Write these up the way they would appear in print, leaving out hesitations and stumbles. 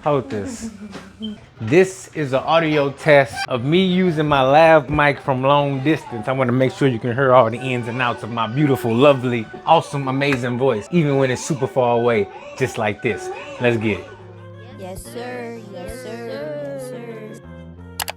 Hold this. This is an audio test of me using my lav mic from long distance. I want to make sure you can hear all the ins and outs of my beautiful, lovely, awesome, amazing voice, even when it's super far away, just like this. Let's get it. Yes, sir. Yes, sir. Yes, sir.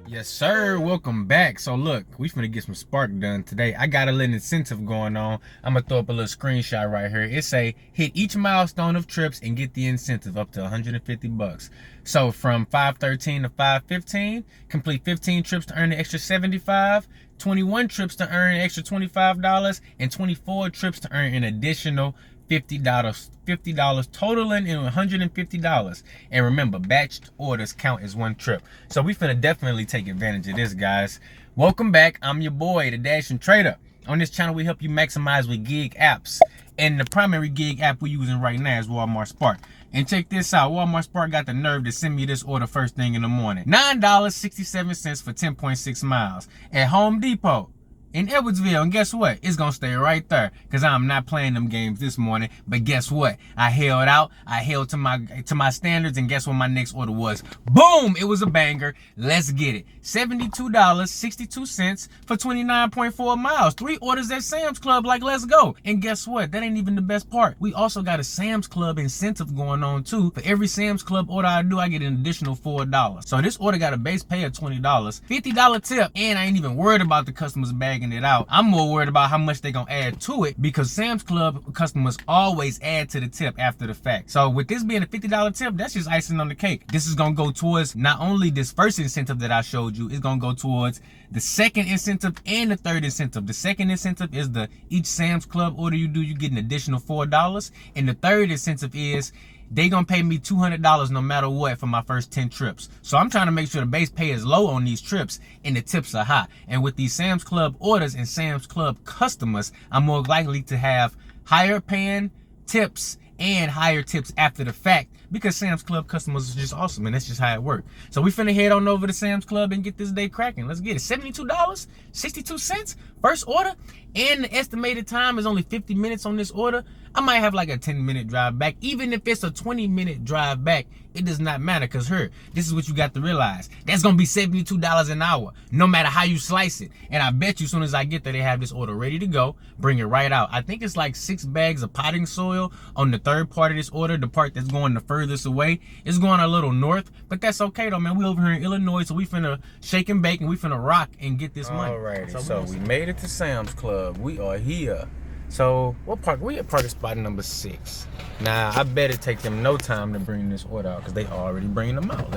Yes, sir. Welcome back. So look, we finna get some spark done today. I got a little incentive going on. I'm gonna throw up a little screenshot right here. It say hit each milestone of trips and get the incentive up to 150 bucks. So from 513 to 515, complete 15 trips to earn the extra 75, 21 trips to earn an extra $25, and 24 trips to earn an additional $50 totaling in $150. And remember, batched orders count as one trip. So we finna definitely take advantage of this, guys. Welcome back. I'm your boy, the DashiingTrader. On this channel, we help you maximize with gig apps. And the primary gig app we're using right now is Walmart Spark. And check this out, Walmart Spark got the nerve to send me this order first thing in the morning. $9.67 for 10.6 miles at Home Depot in Edwardsville. And guess what? It's gonna stay right there because I'm not playing them games this morning. But guess what? I held out. I held to my standards, and guess what my next order was? Boom! It was a banger. Let's get it. $72.62 for 29.4 miles. 3 orders at Sam's Club, like, let's go. And guess what? That ain't even the best part. We also got a Sam's Club incentive going on too. For every Sam's Club order I do, I get an additional $4. So this order got a base pay of $20, $50 tip, and I ain't even worried about the customers bagging it out. I'm more worried about how much they gonna add to it, because Sam's Club customers always add to the tip after the fact. So with this being a $50 tip, that's just icing on the cake. This is gonna go towards not only this first incentive that I showed you, it's gonna go towards the second incentive and the third incentive. The second incentive is each Sam's Club order you do, you get an additional $4. And the third incentive is they gonna pay me $200 no matter what for my first 10 trips. So I'm trying to make sure the base pay is low on these trips and the tips are high. And with these Sam's Club orders and Sam's Club customers, I'm more likely to have higher paying tips and higher tips after the fact, because Sam's Club customers are just awesome, and that's just how it works. So we finna head on over to Sam's Club and get this day cracking. Let's get it. $72.62 first order, and the estimated time is only 50 minutes on this order. I might have like a 10-minute drive back. Even if it's a 20-minute drive back, it does not matter, because here, this is what you got to realize. That's gonna be $72 an hour, no matter how you slice it. And I bet you as soon as I get there, they have this order ready to go. Bring it right out. I think it's like 6 bags of potting soil on the third part of this order, the part that's going the furthest away. It's going a little north, but that's okay though, man. We over here in Illinois, so we finna shake and bake and we finna rock and get this money. Alrighty, so we made it to Sam's Club. We are here. So we at parking spot number 6. Now I bet it take them no time to bring this order out, because they already bringing them out.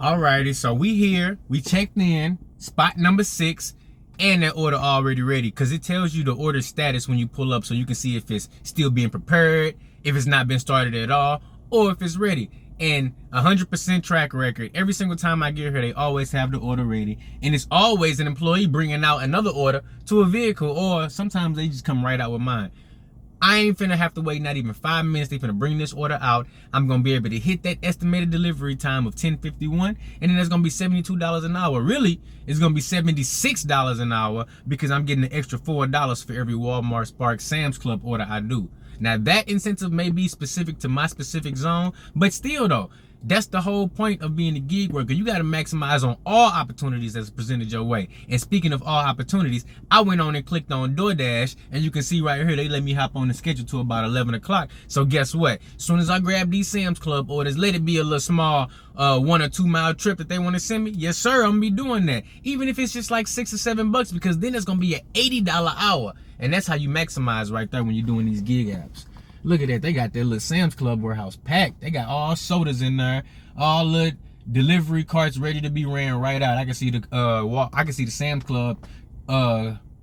Alrighty, so we here, we checked in, spot number 6, and that order already ready, because it tells you the order status when you pull up, so you can see if it's still being prepared, if it's not been started at all, or if it's ready. And 100% track record. Every single time I get here, they always have the order ready. And it's always an employee bringing out another order to a vehicle, or sometimes they just come right out with mine. I ain't finna have to wait not even 5 minutes. They finna bring this order out. I'm gonna be able to hit that estimated delivery time of 10:51, and then that's gonna be $72 an hour. Really, it's gonna be $76 an hour, because I'm getting an extra $4 for every Walmart Spark Sam's Club order I do. Now that incentive may be specific to my specific zone, but still though, that's the whole point of being a gig worker. You got to maximize on all opportunities that's presented your way. And speaking of all opportunities, I went on and clicked on DoorDash, and you can see right here, they let me hop on the schedule to about 11 o'clock. So guess what? As soon as I grab these Sam's Club orders, let it be a little small 1 or 2 mile trip that they want to send me. Yes, sir, I'm gonna be doing that. Even if it's just like $6 or $7, because then it's gonna be an $80 hour. And that's how you maximize right there when you're doing these gig apps. Look at that, they got their little Sam's Club warehouse packed. They got all sodas in there, all the delivery carts ready to be ran right out. I can see the Sam's Club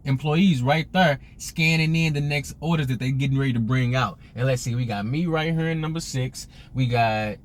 employees right there scanning in the next orders that they getting ready to bring out. And let's see, we got me right here in number 6. We got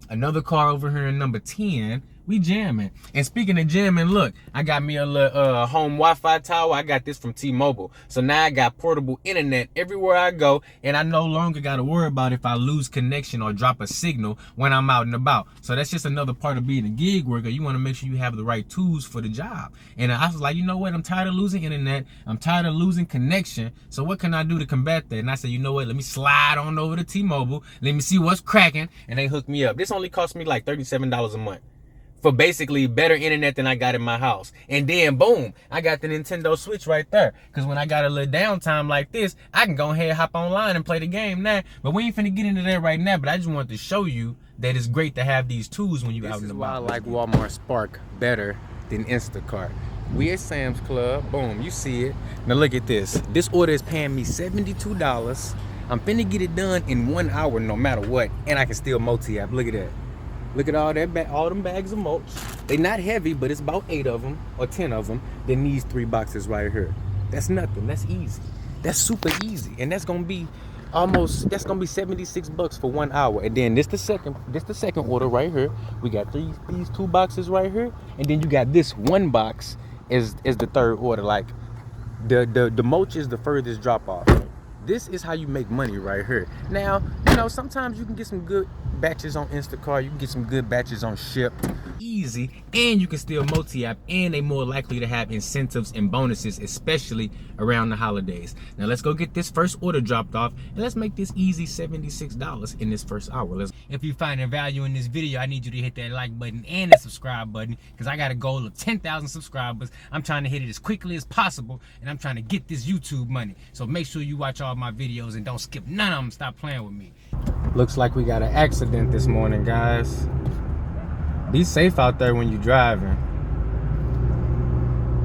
another car over here in number 10. We jamming. And speaking of jamming, look, I got me a little home Wi-Fi tower. I got this from T-Mobile. So now I got portable internet everywhere I go, and I no longer got to worry about if I lose connection or drop a signal when I'm out and about. So that's just another part of being a gig worker. You want to make sure you have the right tools for the job. And I was like, you know what? I'm tired of losing internet. I'm tired of losing connection. So what can I do to combat that? And I said, you know what? Let me slide on over to T-Mobile. Let me see what's cracking. And they hooked me up. This only cost me like $37 a month for basically better internet than I got in my house. And then boom, I got the Nintendo Switch right there. Cause when I got a little downtime like this, I can go ahead, hop online and play the game now. But we ain't finna get into that right now, but I just wanted to show you that it's great to have these tools when you out and about. This is why I like Walmart Spark better than Instacart. We at Sam's Club, boom, you see it. Now look at this. This order is paying me $72. I'm finna get it done in 1 hour no matter what. And I can still multi-app, look at that. Look at all that, all them bags of mulch. They not heavy, but it's about 8 of them or 10 of them. Then these 3 boxes right here. That's nothing. That's easy. That's super easy, and that's gonna be that's gonna be $76 for 1 hour. And then this the second order right here. We got these 2 boxes right here, and then you got this 1 box is the third order. Like the mulch is the furthest drop off. This is how you make money right here. Now, you know, sometimes you can get some good batches on Instacart. You can get some good batches on Ship. Easy. And you can still multi-app. And they more likely to have incentives and bonuses, especially around the holidays. Now, let's go get this first order dropped off. And let's make this easy $76 in this first hour. If you find value in this video, I need you to hit that like button and the subscribe button. Because I got a goal of 10,000 subscribers. I'm trying to hit it as quickly as possible. And I'm trying to get this YouTube money. So make sure you watch all my videos and don't skip none of them. Stop playing with me. Looks like we got an accident this morning, guys. Be safe out there when you're driving.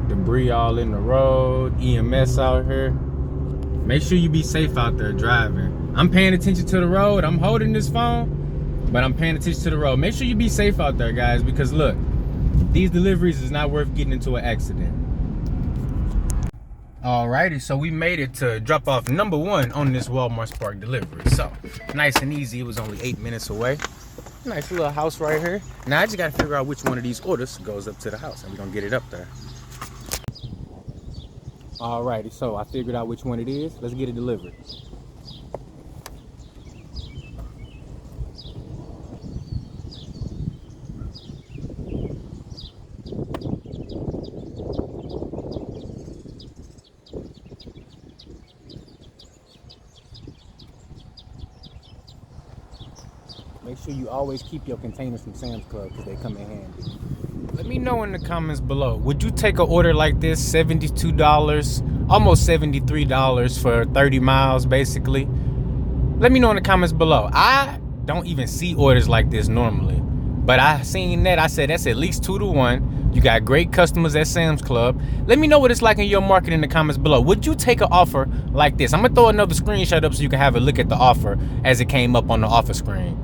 Debris all in the road, EMS out here. Make sure you be safe out there driving. I'm paying attention to the road. I'm holding this phone, but I'm paying attention to the road. Make sure you be safe out there, guys, because look, these deliveries is not worth getting into an accident. Alrighty, so we made it to drop off number 1 on this Walmart Spark delivery. So, nice and easy. It was only 8 minutes away. Nice little house right here. Now, I just got to figure out which one of these orders goes up to the house, and we're going to get it up there. Alrighty, so I figured out which one it is. Let's get it delivered. Make sure you always keep your containers from Sam's Club because they come in handy. Let me know in the comments below. Would you take an order like this? $72, almost $73 for 30 miles basically. Let me know in the comments below. I don't even see orders like this normally. But I seen that. I said that's at least 2 to 1. You got great customers at Sam's Club. Let me know what it's like in your market in the comments below. Would you take an offer like this? I'm going to throw another screenshot up so you can have a look at the offer as it came up on the offer screen.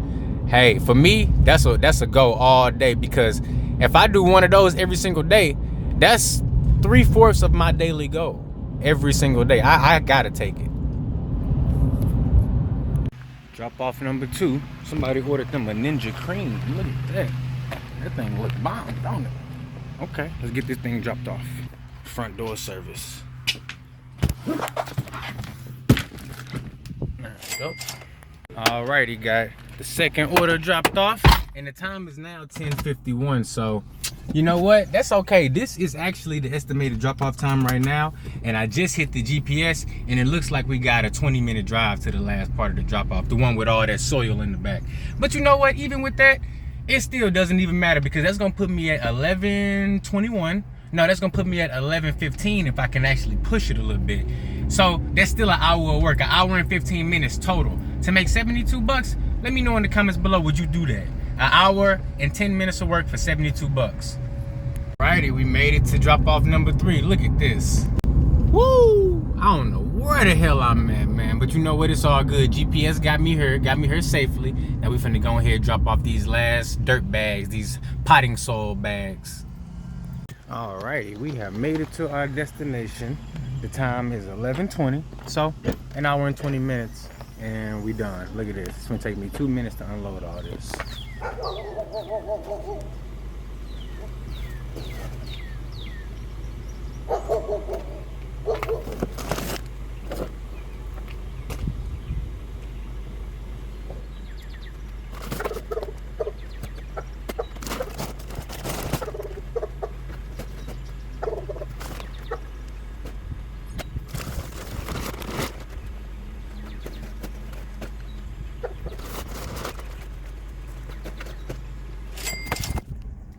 Hey, for me, that's a go all day, because if I do one of those every single day, that's 3/4 of my daily goal every single day. I gotta take it. Drop off number 2. Somebody ordered them a Ninja Cream. Look at that. That thing look bomb, don't it? Okay, let's get this thing dropped off. Front door service. There we go. Alrighty, got the second order dropped off, and the time is now 10:51. So, you know what? That's okay. This is actually the estimated drop-off time right now, and I just hit the GPS, and it looks like we got a 20-minute drive to the last part of the drop-off, the one with all that soil in the back. But you know what? Even with that, it still doesn't even matter, because that's gonna put me at 11:21. No, that's gonna put me at 11:15 if I can actually push it a little bit. So that's still an hour of work, an hour and 15 minutes total. To make $72, let me know in the comments below, would you do that? An hour and 10 minutes of work for $72. Alrighty, we made it to drop off number 3. Look at this. Woo! I don't know where the hell I'm at, man. But you know what? It's all good. GPS got me here safely. Now we finna go ahead and drop off these last dirt bags, these potting soil bags. Alrighty, we have made it to our destination. The time is 11:20, so an hour and 20 minutes, and we done. Look at this. It's gonna take me 2 minutes to unload all this.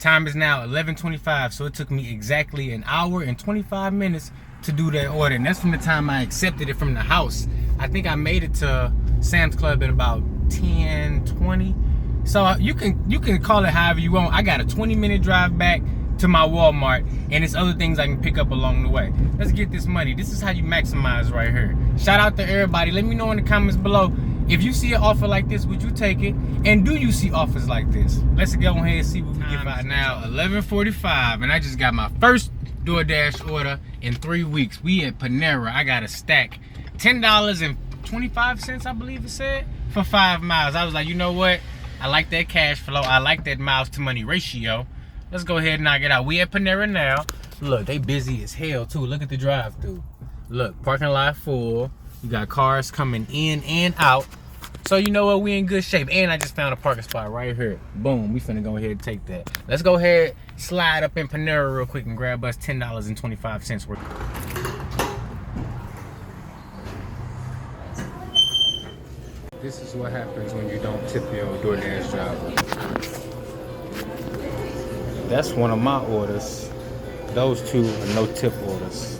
Time is now 11:25, so it took me exactly an hour and 25 minutes to do that order, and that's from the time I accepted it from the house. I think I made it to Sam's Club at about 10:20. So you can call it however you want. I got a 20-minute drive back to my Walmart, and there's other things I can pick up along the way. Let's get this money. This is how you maximize right here. Shout out to everybody. Let me know in the comments below, if you see an offer like this, would you take it? And do you see offers like this? Let's go ahead and see what we get by now. 11:45, and I just got my first DoorDash order in 3 weeks. We at Panera. I got a stack, $10.25, I believe it said, for 5 miles. I was like, you know what? I like that cash flow. I like that miles to money ratio. Let's go ahead and knock it out. We at Panera now. Look, they busy as hell too. Look at the drive-thru. Look, parking lot full. You got cars coming in and out. So you know what? We in good shape. And I just found a parking spot right here. Boom. We finna go ahead and take that. Let's go ahead, slide up in Panera real quick and grab us $10.25 worth. This is what happens when you don't tip your DoorDash driver. That's one of my orders. Those two are no tip orders.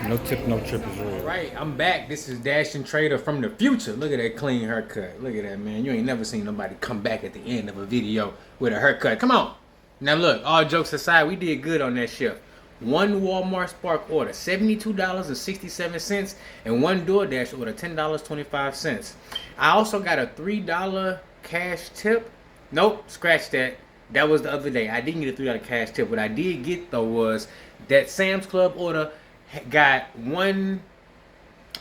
No tip, no trip is real. Right, I'm back. This is DashiingTrader from the future. Look at that clean haircut. Look at that, man. You ain't never seen nobody come back at the end of a video with a haircut. Come on. Now look, all jokes aside, we did good on that shift. One Walmart Spark order, $72.67, and one DoorDash order, $10.25. I also got a $3 cash tip. Nope, scratch that. That was the other day. I didn't get a $3 cash tip. What I did get though was that Sam's Club order got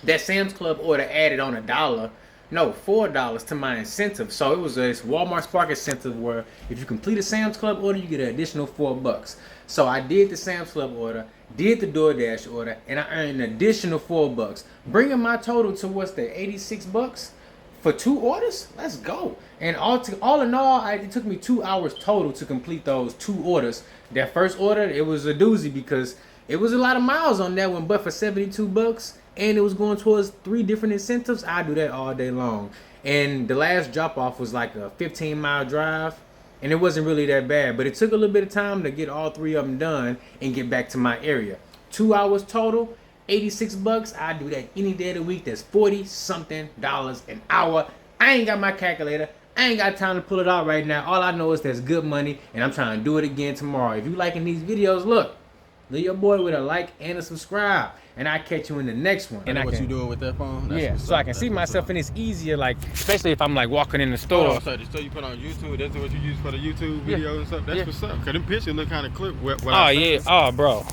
that Sam's Club order added on $4 to my incentive. So it was this Walmart Spark incentive where if you complete a Sam's Club order, you get an additional $4. So I did the Sam's Club order, did the DoorDash order, and I earned an additional $4, bringing my total to what's that, $86 for 2 orders. Let's go. And all in all, it took me 2 hours total to complete those 2 orders. That first order, it was a doozy because it was a lot of miles on that one, but for $72, and it was going towards 3 different incentives, I do that all day long. And the last drop off was like a 15-mile drive, and it wasn't really that bad, but it took a little bit of time to get all 3 of them done and get back to my area. 2 hours total, $86. I do that any day of the week. That's $40-something an hour. I ain't got my calculator. I ain't got time to pull it out right now. All I know is that's good money, and I'm trying to do it again tomorrow. If you liking these videos, look, leave your boy with a like and a subscribe, and I'll catch you in the next one. And what you doing with that phone? That's so I can see myself, and it's easier, like, especially if I'm like walking in the store. So you put on YouTube, that's what you use for the YouTube video and stuff? That's what's up, because them pictures look kind of clear. Oh, yeah. Oh, bro.